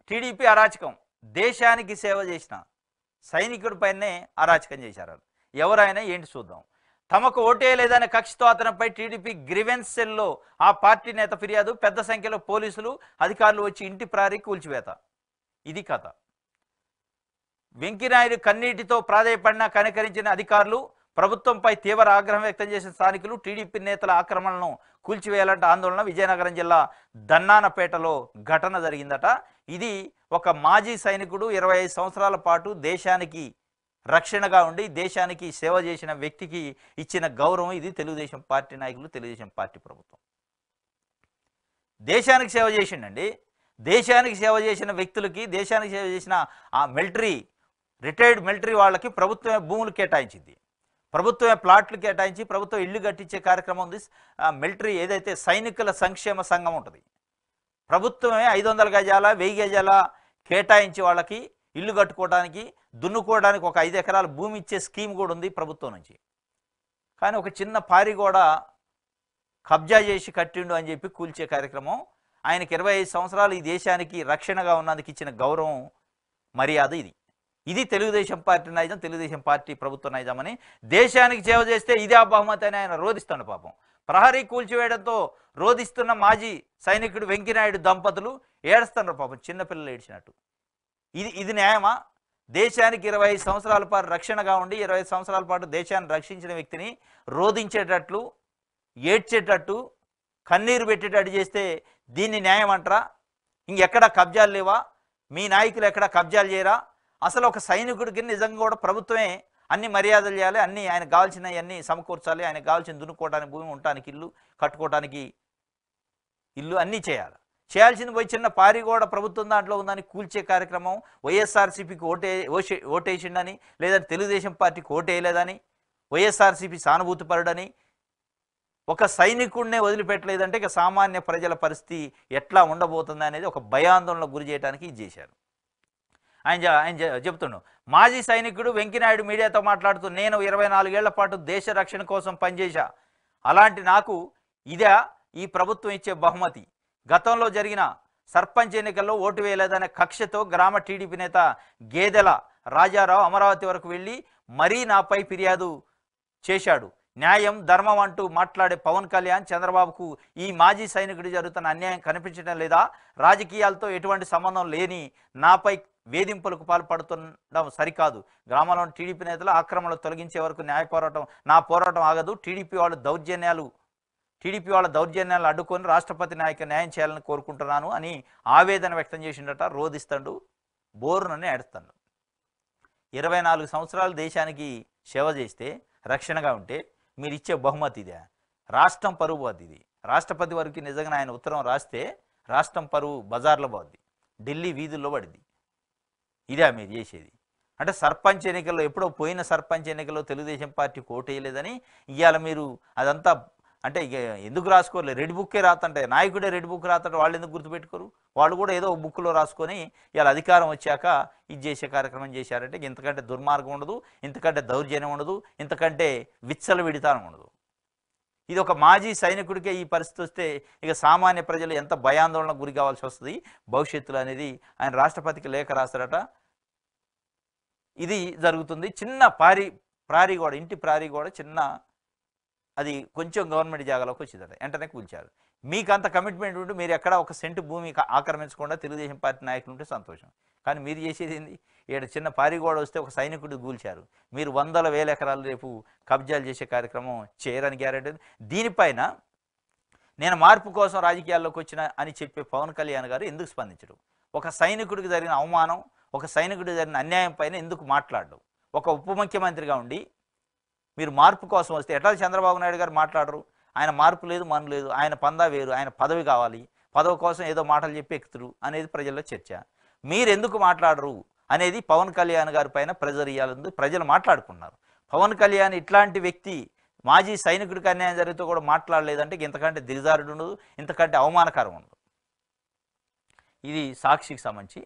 TDP అరాచకం. దేశానికి సేవ చేసిన సైనికుడిపైనే అరాచకం చేశారు. ఎవరైనా ఏంటి చూద్దాం. తమకు ఓటేయలేదనే కక్షతో అతనిపై టీడీపీ గ్రీవెన్స్ సెల్లో ఆ పార్టీ నేత ఫిర్యాదు. పెద్ద సంఖ్యలో పోలీసులు అధికారులు వచ్చి ఇంటి ప్రారీ కూల్చివేత. ఇది కథ. వెంకయ్యనాయుడు కన్నీటితో ప్రాధేయపడినా కనికరించిన అధికారులు, ప్రభుత్వంపై తీవ్ర ఆగ్రహం వ్యక్తం చేసిన స్థానికులు టీడీపీ నేతల ఆక్రమణలను కూల్చివేయాలంటే ఆందోళన. విజయనగరం జిల్లా దన్నానపేటలో ఘటన జరిగిందట. ఇది ఒక మాజీ సైనికుడు 25 సంవత్సరాల పాటు దేశానికి రక్షణగా ఉండి దేశానికి సేవ చేసిన వ్యక్తికి ఇచ్చిన గౌరవం ఇది. తెలుగుదేశం పార్టీ నాయకులు, తెలుగుదేశం పార్టీ ప్రభుత్వం దేశానికి సేవ చేసిండండి. దేశానికి సేవ చేసిన వ్యక్తులకి, దేశానికి సేవ చేసిన ఆ రిటైర్డ్ మిలిటరీ వాళ్ళకి ప్రభుత్వమే భూములు కేటాయించింది, ప్రభుత్వమే ప్లాట్లు కేటాయించి ప్రభుత్వం ఇల్లు కట్టించే కార్యక్రమం ఉంది. మిలిటరీ ఏదైతే సైనికుల సంక్షేమ సంఘం ఉంటుంది, ప్రభుత్వమే 500 గజాల 1000 గజాల కేటాయించి వాళ్ళకి ఇల్లు కట్టుకోవడానికి, దున్నుకోవడానికి ఒక 5 ఎకరాల భూమి ఇచ్చే స్కీమ్ కూడా ఉంది ప్రభుత్వం నుంచి. కానీ ఒక చిన్న పారి కూడా కబ్జా చేసి కట్టిండు అని చెప్పి కూల్చే కార్యక్రమం. ఆయనకి 25 సంవత్సరాలు ఈ దేశానికి రక్షణగా ఉన్నందుకు ఇచ్చిన గౌరవం, మర్యాద ఇది. ఇది తెలుగుదేశం పార్టీ నైజం, తెలుగుదేశం పార్టీ ప్రభుత్వ నైజం అని. దేశానికి సేవ చేస్తే ఇదే ఆ బహుమతి అని ఆయన రోధిస్తాడు. పాపం ప్రహరీ కూల్చివేయడంతో రోధిస్తున్న మాజీ సైనికుడు వెంకయ్యనాయుడు దంపతులు ఏడుస్తున్నారు పాపం, చిన్నపిల్లలు ఏడ్చినట్టు. ఇది న్యాయమా? దేశానికి 25 సంవత్సరాల పాటు రక్షణగా ఉండి 25 సంవత్సరాల పాటు దేశాన్ని రక్షించిన వ్యక్తిని రోధించేటట్లు, ఏడ్చేటట్టు, కన్నీరు పెట్టేటట్టు చేస్తే దీన్ని న్యాయం అంటారా? ఇంకెక్కడ కబ్జాలు లేవా? మీ నాయకులు ఎక్కడ కబ్జాలు చేయరా? అసలు ఒక సైనికుడికి నిజంగా కూడా ప్రభుత్వమే అన్ని మర్యాదలు చేయాలి, అన్నీ ఆయనకు కావాల్సినవి అన్నీ సమకూర్చాలి, ఆయనకు కావాల్సిన దున్నుకోవడానికి భూమి, ఉండటానికి ఇల్లు, కట్టుకోవడానికి ఇల్లు అన్నీ చేయాల్సింది పోయి చిన్న పారి కూడా ప్రభుత్వం దాంట్లో ఉందని కూల్చే కార్యక్రమం. వైఎస్ఆర్సీపీకి ఓటేసిండని, లేదంటే తెలుగుదేశం పార్టీకి ఓటేయలేదని, వైఎస్ఆర్సీపీ సానుభూతిపరుడని ఒక సైనికుడినే వదిలిపెట్టలేదంటే ఇక సామాన్య ప్రజల పరిస్థితి ఎట్లా ఉండబోతుంది అనేది ఒక భయాందోళనకు గురి చేయడానికి ఇది చేశారు. ఆయన చెప్తున్నాడు. మాజీ సైనికుడు వెంకయ్యనాయుడు మీడియాతో మాట్లాడుతూ, నేను 24 ఏళ్ల పాటు దేశ రక్షణ కోసం పనిచేశా. అలాంటి నాకు ఇదే ఈ ప్రభుత్వం ఇచ్చే బహుమతి. గతంలో జరిగిన సర్పంచ్ ఎన్నికల్లో ఓటు వేయలేదనే కక్షతో గ్రామ టీడీపీ నేత గేదెల రాజారావు అమరావతి వరకు వెళ్ళి మరీ నాపై ఫిర్యాదు చేశాడు. న్యాయం, ధర్మం అంటూ మాట్లాడే పవన్ కళ్యాణ్, చంద్రబాబుకు ఈ మాజీ సైనికుడు జరుగుతున్న అన్యాయం కనిపించడం లేదా? రాజకీయాలతో ఎటువంటి సంబంధం లేని నాపై వేధింపులకు పాల్పడుతుండడం సరికాదు. గ్రామంలోని టీడీపీ నేతలు ఆక్రమణలు తొలగించే వరకు నా పోరాటం ఆగదు. టీడీపీ వాళ్ళ దౌర్జన్యాలు అడ్డుకొని రాష్ట్రపతి నాయకు న్యాయం చేయాలని కోరుకుంటున్నాను అని ఆవేదన వ్యక్తం చేసిండట. రోధిస్తాడు, బోరునని ఏడుస్తాడు. 24 సంవత్సరాలు దేశానికి సేవ చేస్తే, రక్షణగా ఉంటే మీరు ఇచ్చే బహుమతి ఇదే? రాష్ట్రం పరువు పోద్ది. ఇది రాష్ట్రపతి వరకు నిజంగా ఆయన ఉత్తరం రాస్తే రాష్ట్రం పరువు బజార్లో పోద్ది, ఢిల్లీ వీధుల్లో పడింది. ఇదే మీరు చేసేది? అంటే సర్పంచ్ ఎన్నికల్లో, ఎప్పుడో పోయిన సర్పంచ్ ఎన్నికల్లో తెలుగుదేశం పార్టీకి ఓటేయలేదని ఇవాళ మీరు అదంతా అంటే ఎందుకు రాసుకోలేదు? రెడ్ బుక్కే రాతంటే, నాయకుడే రెడ్ బుక్ రాతంటే వాళ్ళు ఎందుకు గుర్తుపెట్టుకోరు? వాళ్ళు కూడా ఏదో బుక్లో రాసుకొని ఇవాళ అధికారం వచ్చాక ఇది చేసే కార్యక్రమం చేశారంటే ఇంతకంటే దుర్మార్గం ఉండదు, ఇంతకంటే దౌర్జన్యం ఉండదు, ఇంతకంటే విచ్చలవిడితనం ఉండదు. ఇది ఒక మాజీ సైనికుడికే ఈ పరిస్థితి వస్తే ఇక సామాన్య ప్రజలు ఎంత భయాందోళనకు గురి కావాల్సి వస్తుంది భవిష్యత్తులో అనేది ఆయన రాష్ట్రపతికి లేఖ రాస్తారట. ఇది జరుగుతుంది. చిన్న ప్రారీ కూడా, ఇంటి ప్రారీ కూడా చిన్న, అది కొంచెం గవర్నమెంట్ జాగాలోకి వచ్చిందట, వెంటనే కూల్చారు. మీకు అంత కమిట్మెంట్ ఉంటే మీరు ఎక్కడ ఒక సెంటు భూమి ఆక్రమించకుండా తెలుగుదేశం పార్టీ నాయకులు ఉంటే సంతోషం. కానీ మీరు చేసేది ఏంది? ఇక్కడ చిన్న పారిగోడ వస్తే ఒక సైనికుడు కూల్చారు. మీరు 100,000 ఎకరాలు రేపు కబ్జాలు చేసే కార్యక్రమం చేయరని గ్యారెంటీ. దీనిపైన నేను మార్పు కోసం రాజకీయాల్లోకి వచ్చిన అని చెప్పే పవన్ కళ్యాణ్ గారు ఎందుకు స్పందించడు? ఒక సైనికుడికి జరిగిన అవమానం, ఒక సైనికుడికి జరిగిన అన్యాయం పైన ఎందుకు మాట్లాడడు? ఒక ఉప ముఖ్యమంత్రిగా ఉండి మీరు మార్పు కోసం వస్తే ఎట్లా చంద్రబాబు నాయుడు గారు మాట్లాడరు? ఆయన మార్పు లేదు, మన లేదు, ఆయన పందా వేరు, ఆయన పదవి కావాలి, పదవి కోసం ఏదో మాటలు చెప్పి ఎక్కుతురు అనేది ప్రజల్లో చర్చ. మీరు ఎందుకు మాట్లాడరు అనేది పవన్ కళ్యాణ్ గారి పైన ప్రెజర్ ఇవ్వాలని ప్రజలు మాట్లాడుకున్నారు. పవన్ కళ్యాణ్ ఇట్లాంటి వ్యక్తి మాజీ సైనికుడికి అన్యాయం జరిగితే కూడా మాట్లాడలేదంటే ఇంతకంటే దిగజారుడు ఉండదు, ఇంతకంటే అవమానకరం ఉండదు. ఇది సాక్షికి సంబంధించి